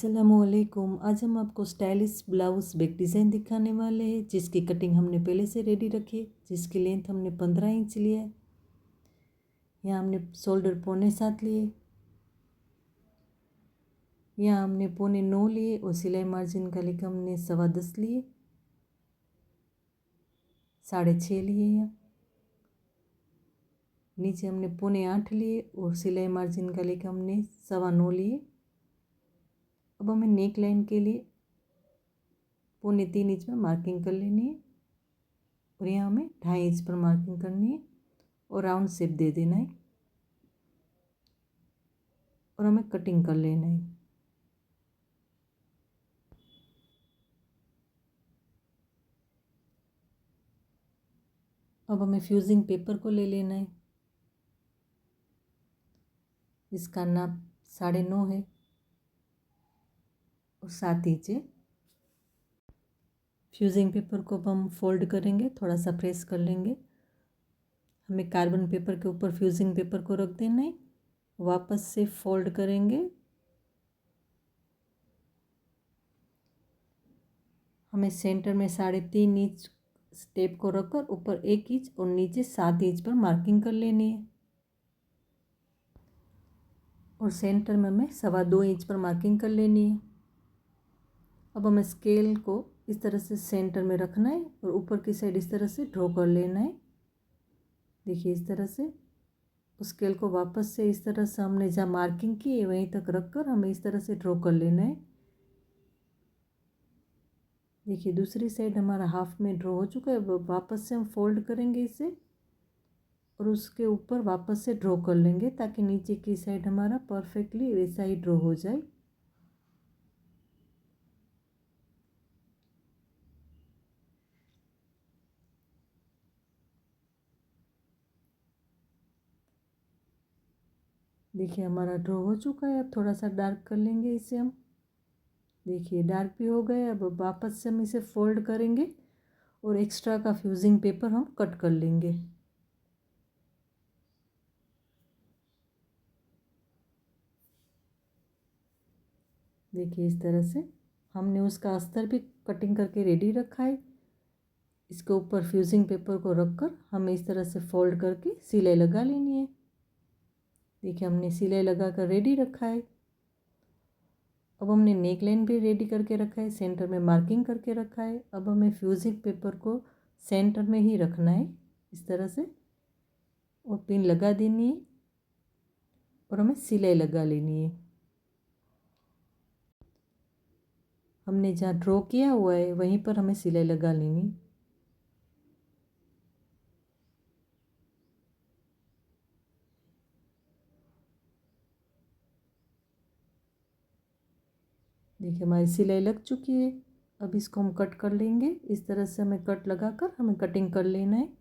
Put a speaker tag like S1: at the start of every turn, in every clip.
S1: अस्सलामुअलैकुम। आज हम आपको स्टाइलिश ब्लाउज़ बैक डिज़ाइन दिखाने वाले हैं, जिसकी कटिंग हमने पहले से रेडी रखी है, जिसकी लेंथ हमने 15 इंच लिया है। यहाँ हमने शोल्डर 6.25 लिए, यहाँ हमने 9.25 लिए और सिलाई मार्जिन का लेकर हमने 10.15 लिए, 6.5 लिए। यहाँ नीचे हमने 8.25 लिए और सिलाई मार्जिन का लेकर हमने 9.25 लिए। अब हमें नेक लाइन के लिए 3.25 इंच में मार्किंग कर लेनी है और यहाँ हमें 2.5 इंच पर मार्किंग करनी है और राउंड शेप दे देना है और हमें कटिंग कर लेना है। अब हमें फ्यूजिंग पेपर को ले लेना है। इसका नाप 9.5 है और 7 इंच है। फ्यूजिंग पेपर को अब हम फोल्ड करेंगे, थोड़ा सा प्रेस कर लेंगे। हमें कार्बन पेपर के ऊपर फ्यूजिंग पेपर को रख देना है, वापस से फोल्ड करेंगे। हमें सेंटर में 3.5 इंच स्टेप को रखकर ऊपर 1 इंच और नीचे 7 इंच पर मार्किंग कर लेनी है और सेंटर में हमें 2.25 इंच पर मार्किंग कर लेनी है। अब हमें स्केल को इस तरह से सेंटर में रखना है और ऊपर की साइड इस तरह से ड्रॉ कर लेना है। देखिए इस तरह से उस स्केल को वापस से इस तरह से हमने जहाँ मार्किंग की है वहीं तक रखकर हमें इस तरह से ड्रॉ कर लेना है। देखिए दूसरी साइड हमारा हाफ में ड्रॉ हो चुका है। अब वापस से हम फोल्ड करेंगे इसे और उसके ऊपर वापस से ड्रॉ कर लेंगे ताकि नीचे की साइड हमारा परफेक्टली वैसा ही ड्रॉ हो जाए। देखिए हमारा ड्रॉ हो चुका है। अब थोड़ा सा डार्क कर लेंगे इसे हम। देखिए डार्क भी हो गए। अब वापस से हम इसे फोल्ड करेंगे और एक्स्ट्रा का फ्यूजिंग पेपर हम कट कर लेंगे। देखिए इस तरह से हमने उसका अस्तर भी कटिंग करके रेडी रखा है। इसके ऊपर फ्यूजिंग पेपर को रखकर हमें इस तरह से फोल्ड करके सिलाई लगा लेनी है। देखिए हमने सिलाई लगा कर रेडी रखा है। अब हमने नेक लाइन भी रेडी करके रखा है, सेंटर में मार्किंग करके रखा है। अब हमें फ्यूजिंग पेपर को सेंटर में ही रखना है इस तरह से और पिन लगा देनी है और हमें सिलाई लगा लेनी है। हमने जहाँ ड्रॉ किया हुआ है वहीं पर हमें सिलाई लगा लेनी है। देखिए हमारी सिलाई लग चुकी है। अब इसको हम कट कर लेंगे। इस तरह से हमें कट लगाकर हमें कटिंग कर लेना है।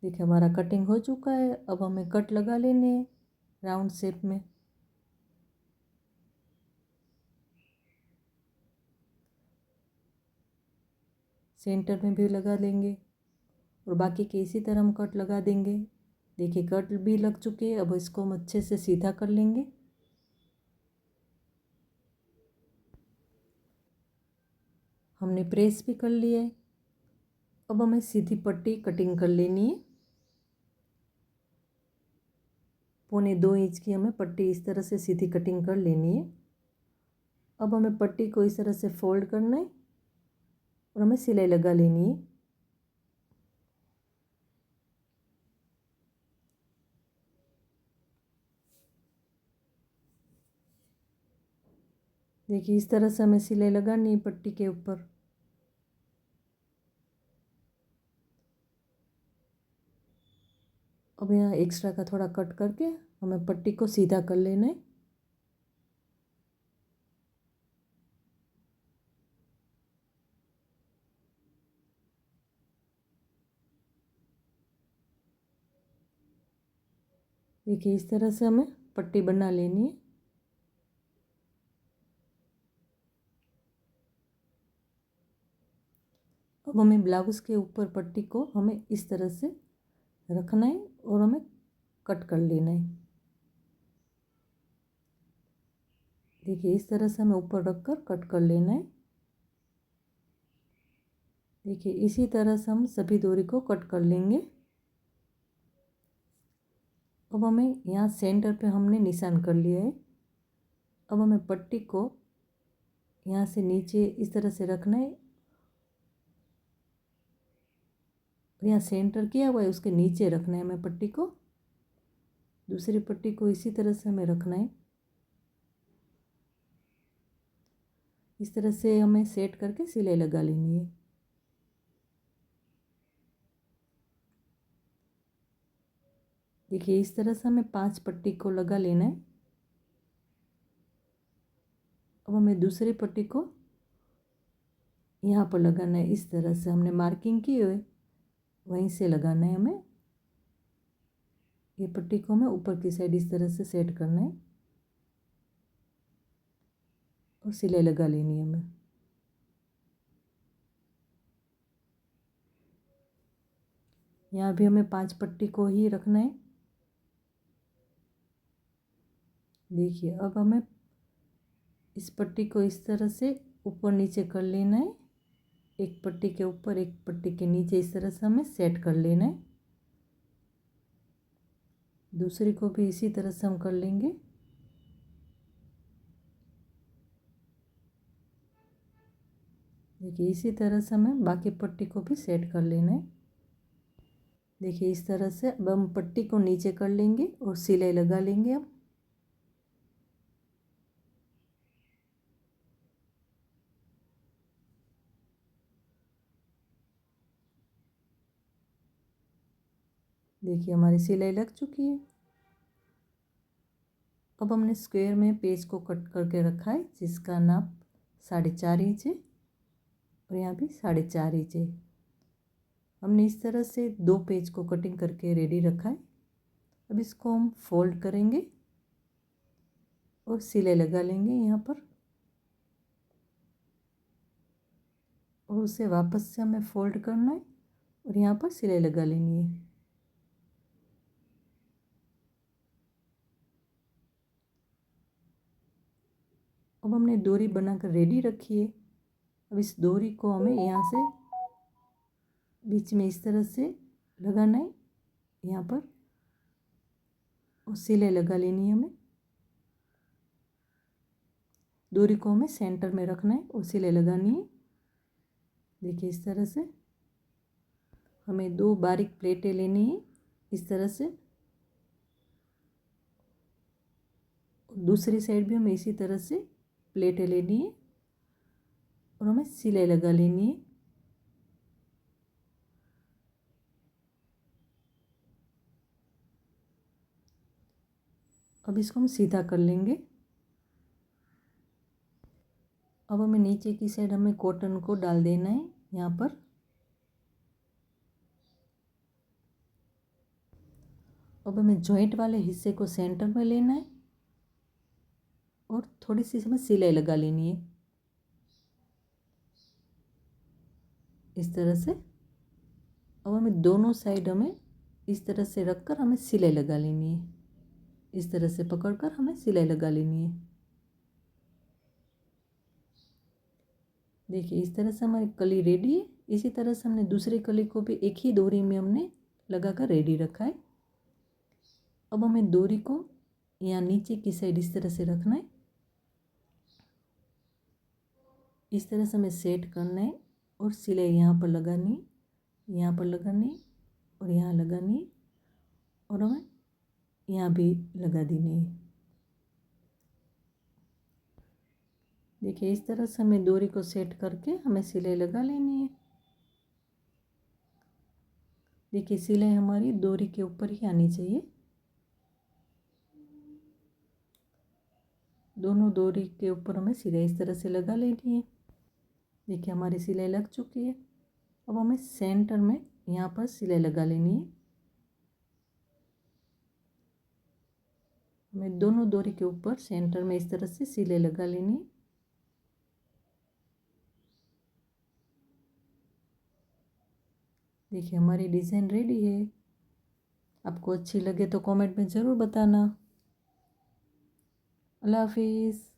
S1: देखिए हमारा कटिंग हो चुका है। अब हमें कट लगा लेने हैं राउंड शेप में। सेंटर में भी लगा लेंगे और बाकी के इसी तरह हम कट लगा देंगे। देखिए कट भी लग चुके हैं। अब इसको हम अच्छे से सीधा कर लेंगे। हमने प्रेस भी कर लिया है। अब हमें सीधी पट्टी कटिंग कर लेनी है। 2.25 इंच की हमें पट्टी इस तरह से सीधी कटिंग कर लेनी है। अब हमें पट्टी को इस तरह से फोल्ड करना है और हमें सिलाई लगा लेनी है। देखिए इस तरह से हमें सिलाई लगानी है पट्टी के ऊपर। अब यहाँ एक्स्ट्रा का थोड़ा कट करके हमें पट्टी को सीधा कर लेना है। देखिए इस तरह से हमें पट्टी बना लेनी है। अब हमें ब्लाउज़ के ऊपर पट्टी को हमें इस तरह से रखना है और हमें कट कर लेना है। देखिए इस तरह से हमें ऊपर रखकर कट कर लेना है। देखिए इसी तरह से हम सभी डोरी को कट कर लेंगे। अब हमें यहाँ सेंटर पे हमने निशान कर लिया है। अब हमें पट्टी को यहाँ से नीचे इस तरह से रखना है। यहाँ सेंटर किया हुआ है, उसके नीचे रखना है हमें पट्टी को। दूसरी पट्टी को इसी तरह से हमें रखना है। इस तरह से हमें सेट करके सिलाई लगा लेनी है। देखिए इस तरह से हमें 5 पट्टी को लगा लेना है। अब हमें दूसरी पट्टी को यहाँ पर लगाना है। इस तरह से हमने मार्किंग की है वहीं से लगाना है हमें। ये पट्टी को हमें ऊपर की साइड इस तरह से सेट करना है और सिलाई लगा लेनी है हमें। यहाँ भी हमें 5 पट्टी को ही रखना है। देखिए अब हमें इस पट्टी को इस तरह से ऊपर नीचे कर लेना है। एक पट्टी के ऊपर एक पट्टी के नीचे इस तरह से हमें सेट कर लेना है। दूसरी को भी इसी तरह से हम कर लेंगे। देखिए इसी तरह से हमें बाकी पट्टी को भी सेट कर लेना है। देखिए इस तरह से अब हम पट्टी को नीचे कर लेंगे और सिलाई लगा लेंगे। अब देखिए हमारी सिलाई लग चुकी है। अब हमने स्क्वायर में पेज को कट करके रखा है जिसका नाप 4.5 इंच है और यहाँ भी 4.5 इंच है। हमने इस तरह से 2 पेज को कटिंग करके रेडी रखा है। अब इसको हम फोल्ड करेंगे और सिलाई लगा लेंगे यहाँ पर, और उसे वापस से हमें फोल्ड करना है और यहाँ पर सिलाई लगा लेनी है। अब हमने डोरी बनाकर रेडी रखी है। अब इस डोरी को हमें यहाँ से बीच में इस तरह से लगाना है यहाँ पर और सिलाई लगा लेनी है हमें। डोरी को हमें सेंटर में रखना है और सिलाई लगानी है। देखिए इस तरह से हमें 2 बारीक प्लेटें लेनी है इस तरह से। दूसरी साइड भी हमें इसी तरह से प्लेटें लेनी है और हमें सिलाई लगा लेनी है। अब इसको हम सीधा कर लेंगे। अब हमें नीचे की साइड हमें कॉटन को डाल देना है यहाँ पर। अब हमें जॉइंट वाले हिस्से को सेंटर में लेना है और थोड़ी सी इसमें सिलाई लगा लेनी है इस तरह से। अब हमें दोनों साइड हमें इस तरह से रखकर हमें सिलाई लगा लेनी है। इस तरह से पकड़कर हमें सिलाई लगा लेनी है। देखिए इस तरह से हमारी कली रेडी है। इसी तरह से हमने दूसरी कली को भी एक ही डोरी में हमने लगाकर रेडी रखा है। अब हमें डोरी को यहाँ नीचे की साइड इस तरह से रखना है। इस तरह से हमें सेट करना है और सिलाई यहाँ पर लगानी, यहाँ पर लगानी और यहाँ लगानी और हमें यहाँ भी लगा देनी है। देखिए इस तरह से हमें डोरी को सेट करके हमें सिलाई लगा लेनी है। देखिए सिलाई हमारी डोरी के ऊपर ही आनी चाहिए। दोनों डोरी के ऊपर हमें सिलाई इस तरह से लगा लेनी है। देखिए हमारी सिलाई लग चुकी है। अब हमें सेंटर में यहाँ पर सिलाई लगा लेनी है। हमें दोनों डोरी के ऊपर सेंटर में इस तरह से सिलाई लगा लेनी है। देखिए हमारी डिज़ाइन रेडी है। आपको अच्छी लगे तो कमेंट में ज़रूर बताना। अल्लाह हाफिज़।